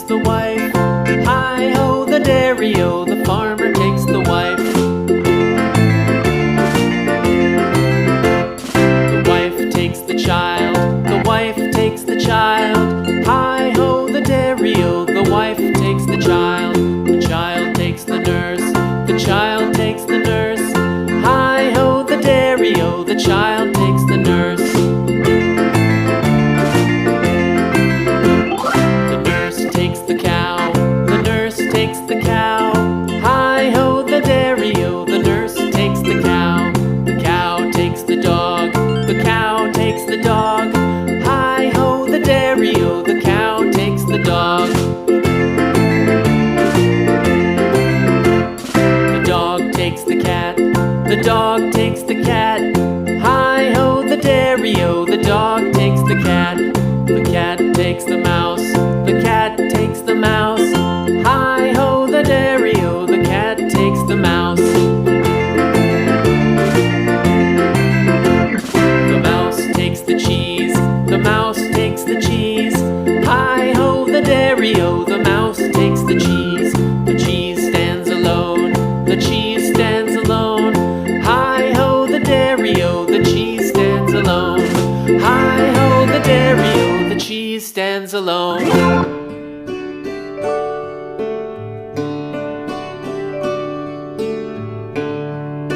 the wife. Hi-ho, the dairy-o, the farmer takes the wife. The wife takes the child, the wife takes the child. Hi-ho, the dairy-o, the wife takes the child. The child takes the nurse, the child takes the nurse. Hi-ho, the dairy-o, the child takes the nurse. The nurse takes the cow, the nurse takes the cow. Hi-ho, the dairy-o, the nurse takes the cow. The cow takes the dog, the cow takes the dog. Hi-ho, the dairy-o, the cow takes the dog. The dog takes the cat, the dog takes the cat. Hi-ho, the dairy-o, the dog takes the cat. The cat takes the mouse, the cat takes the mouse. Hi-ho, the dairy-o, the cat takes the mouse. The mouse takes the cheese, the mouse takes the cheese. Hi-ho, the dairy-o, the mouse takes the cheese. The cheese stands alone, the cheese stands alone. Hi-ho, the dairy-o, the cheese stands alone. Hi-ho, the dairy-o, the cheese stands alone.